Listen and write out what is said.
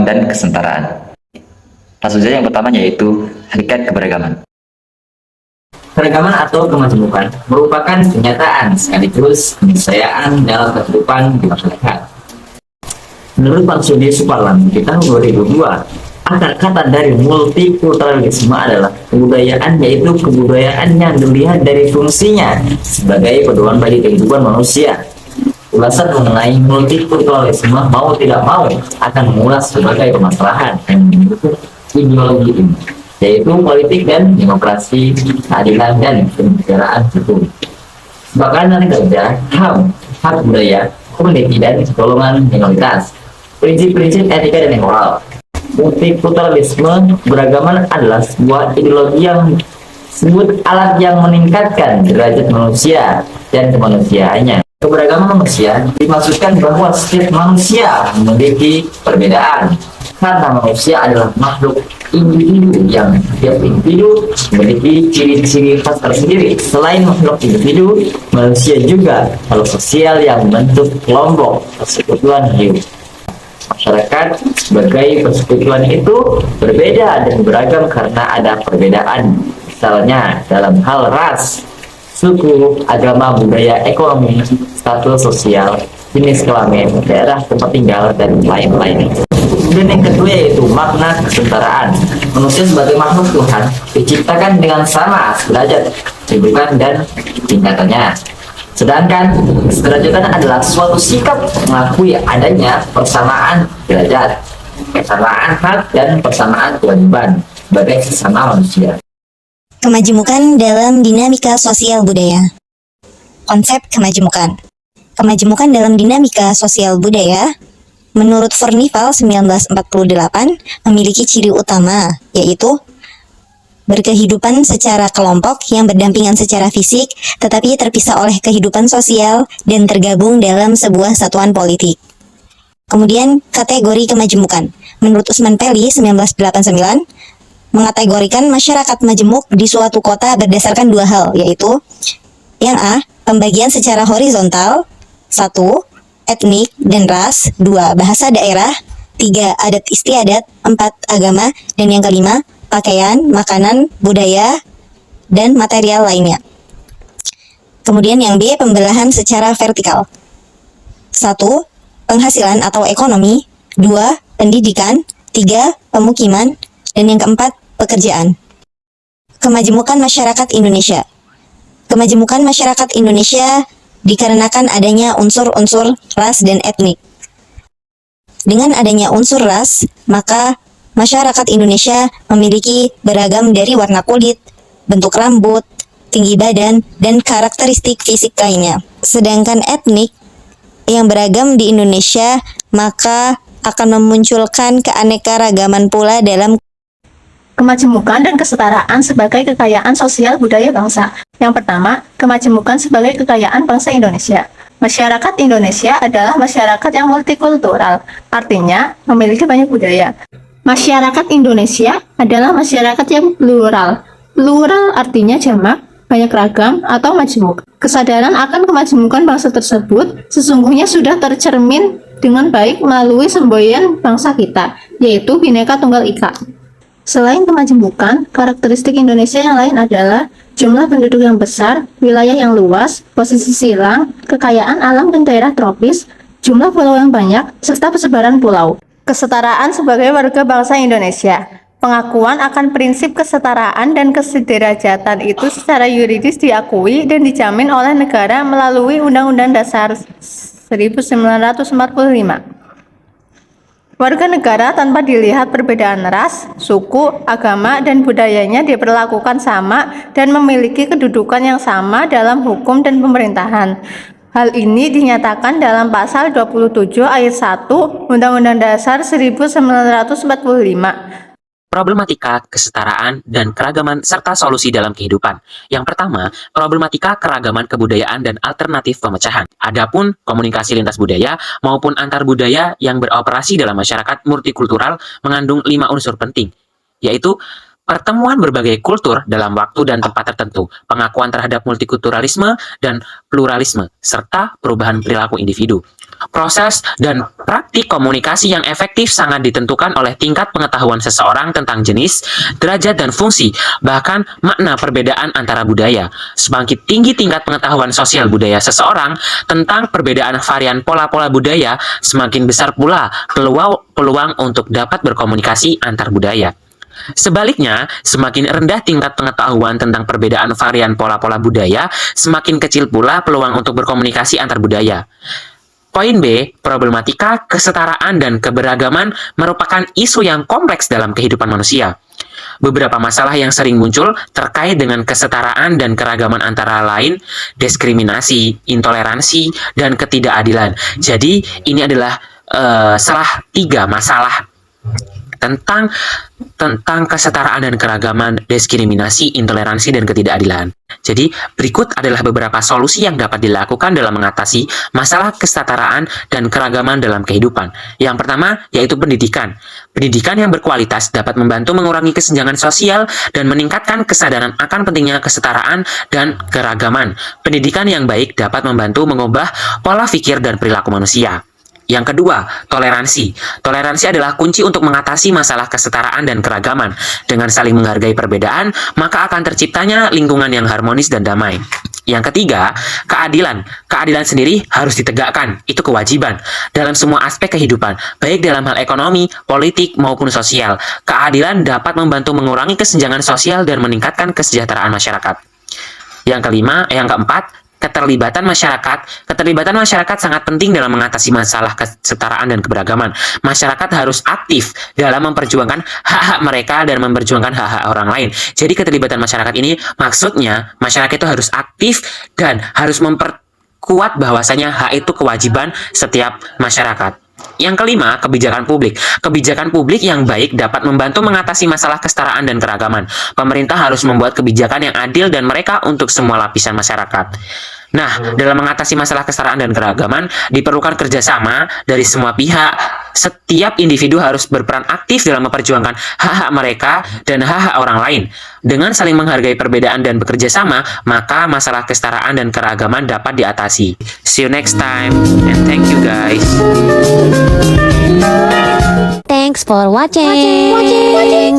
dan kesetaraan. Langsung saja yang pertama yaitu hakikat keberagaman. Keragaman atau kemajemukan merupakan kenyataan sekaligus keniscayaan dalam kehidupan di masyarakat. Menurut Marsudi Suparlan di tahun 2002, akar kata dari multikulturalisme adalah kebudayaan, yaitu kebudayaan yang dilihat dari fungsinya sebagai pedoman bagi kehidupan manusia. Ulasan mengenai multikulturalisme mau tidak mau akan mengulas berbagai permasalahan yang mendukung ideologi ini, yaitu politik dan demokrasi, keadilan dan kenegaraan hukum. Bahkan saja HAM, hak budaya, komuniti dan golongan minoritas, prinsip-prinsip etika dan moral. Multikulturalisme beragaman adalah sebuah ideologi yang disebut alat yang meningkatkan derajat manusia dan kemanusiaannya. Keberagaman manusia dimaksudkan bahwa setiap manusia memiliki perbedaan, karena manusia adalah makhluk individu yang setiap individu memiliki ciri-ciri khas tersendiri. Selain makhluk individu, manusia juga makhluk sosial yang membentuk kelompok persekutuan hidup. Masyarakat sebagai persekutuan itu berbeda dan beragam karena ada perbedaan, misalnya dalam hal ras, suku, agama, budaya, ekonomi, status sosial, jenis kelamin, daerah tempat tinggal, dan lain-lain. Kemudian yang kedua yaitu makna kesetaraan. Manusia sebagai makhluk Tuhan diciptakan dengan sama derajat kedudukan dan tingkatannya. Sedangkan sederajatan adalah suatu sikap mengakui adanya persamaan derajat, persamaan hak, dan persamaan kewajiban sebagai sesama manusia. Kemajemukan dalam dinamika sosial budaya. Konsep kemajemukan. Kemajemukan dalam dinamika sosial budaya, menurut Fornival 1948, memiliki ciri utama, yaitu berkehidupan secara kelompok yang berdampingan secara fisik, tetapi terpisah oleh kehidupan sosial dan tergabung dalam sebuah satuan politik. Kemudian, kategori kemajemukan. Menurut Usman Peli 1989, mengategorikan masyarakat majemuk di suatu kota berdasarkan dua hal, yaitu yang A, pembagian secara horizontal, 1, etnik dan ras, 2, bahasa daerah, 3, adat istiadat, 4, agama, dan yang kelima, pakaian, makanan, budaya, dan material lainnya. Kemudian yang B, pembelahan secara vertikal. 1, penghasilan atau ekonomi, 2, pendidikan, 3, pemukiman, dan yang keempat, pekerjaan. Kemajemukan masyarakat Indonesia. Kemajemukan masyarakat Indonesia dikarenakan adanya unsur-unsur ras dan etnik. Dengan adanya unsur ras, maka masyarakat Indonesia memiliki beragam dari warna kulit, bentuk rambut, tinggi badan, dan karakteristik fisik lainnya. Sedangkan etnik yang beragam di Indonesia, maka akan memunculkan keanekaragaman pula dalam kemajemukan dan kesetaraan sebagai kekayaan sosial budaya bangsa. Yang pertama, kemajemukan sebagai kekayaan bangsa Indonesia. Masyarakat Indonesia adalah masyarakat yang multikultural, artinya memiliki banyak budaya. Masyarakat Indonesia adalah masyarakat yang plural. Plural artinya jamak, banyak ragam, atau majemuk. Kesadaran akan kemajemukan bangsa tersebut sesungguhnya sudah tercermin dengan baik melalui semboyan bangsa kita, yaitu Bhinneka Tunggal Ika. Selain kemajemukan, karakteristik Indonesia yang lain adalah jumlah penduduk yang besar, wilayah yang luas, posisi silang, kekayaan alam dan daerah tropis, jumlah pulau yang banyak, serta persebaran pulau. Kesetaraan sebagai warga bangsa Indonesia. Pengakuan akan prinsip kesetaraan dan kesederajatan itu secara yuridis diakui dan dijamin oleh negara melalui Undang-Undang Dasar 1945. Warga negara tanpa dilihat perbedaan ras, suku, agama, dan budayanya diperlakukan sama dan memiliki kedudukan yang sama dalam hukum dan pemerintahan. Hal ini dinyatakan dalam pasal 27 ayat 1 Undang-Undang Dasar 1945. Problematika kesetaraan dan keragaman serta solusi dalam kehidupan. Yang pertama, problematika keragaman kebudayaan dan alternatif pemecahan. Adapun komunikasi lintas budaya maupun antar budaya yang beroperasi dalam masyarakat multikultural mengandung 5 unsur penting, yaitu pertemuan berbagai kultur dalam waktu dan tempat tertentu, pengakuan terhadap multikulturalisme dan pluralisme, serta perubahan perilaku individu. Proses dan praktik komunikasi yang efektif sangat ditentukan oleh tingkat pengetahuan seseorang tentang jenis, derajat, dan fungsi, bahkan makna perbedaan antara budaya. Semakin tinggi tingkat pengetahuan sosial budaya seseorang tentang perbedaan varian pola-pola budaya, semakin besar pula peluang untuk dapat berkomunikasi antar budaya. Sebaliknya, semakin rendah tingkat pengetahuan tentang perbedaan varian pola-pola budaya, semakin kecil pula peluang untuk berkomunikasi antar budaya. Poin B, problematika kesetaraan dan keberagaman merupakan isu yang kompleks dalam kehidupan manusia. Beberapa masalah yang sering muncul terkait dengan kesetaraan dan keragaman antara lain diskriminasi, intoleransi, dan ketidakadilan. Jadi, ini adalah salah 3 masalah tentang kesetaraan dan keragaman, diskriminasi, intoleransi, dan ketidakadilan. Jadi, berikut adalah beberapa solusi yang dapat dilakukan dalam mengatasi masalah kesetaraan dan keragaman dalam kehidupan. Yang pertama, yaitu pendidikan. Pendidikan yang berkualitas dapat membantu mengurangi kesenjangan sosial dan meningkatkan kesadaran akan pentingnya kesetaraan dan keragaman. Pendidikan yang baik dapat membantu mengubah pola pikir dan perilaku manusia. Yang kedua, toleransi. Toleransi adalah kunci untuk mengatasi masalah kesetaraan dan keragaman. Dengan saling menghargai perbedaan, maka akan terciptanya lingkungan yang harmonis dan damai. Yang ketiga, keadilan. Keadilan sendiri harus ditegakkan, itu kewajiban. Dalam semua aspek kehidupan, baik dalam hal ekonomi, politik, maupun sosial. Keadilan dapat membantu mengurangi kesenjangan sosial dan meningkatkan kesejahteraan masyarakat. Yang keempat, keterlibatan masyarakat. Keterlibatan masyarakat sangat penting dalam mengatasi masalah kesetaraan dan keberagaman. Masyarakat harus aktif dalam memperjuangkan hak-hak mereka dan memperjuangkan hak-hak orang lain. Jadi keterlibatan masyarakat ini maksudnya masyarakat itu harus aktif dan harus memperkuat bahwasanya hak itu kewajiban setiap masyarakat. Yang kelima, kebijakan publik. Kebijakan publik yang baik dapat membantu mengatasi masalah kesetaraan dan keragaman. Pemerintah harus membuat kebijakan yang adil dan mereka untuk semua lapisan masyarakat. Nah, dalam mengatasi masalah kesetaraan dan keragaman, diperlukan kerjasama dari semua pihak. Setiap individu harus berperan aktif dalam memperjuangkan hak-hak mereka dan hak-hak orang lain. Dengan saling menghargai perbedaan dan bekerja sama, maka masalah kesetaraan dan keragaman dapat diatasi. See you next time, and thank you guys. Thanks for watching.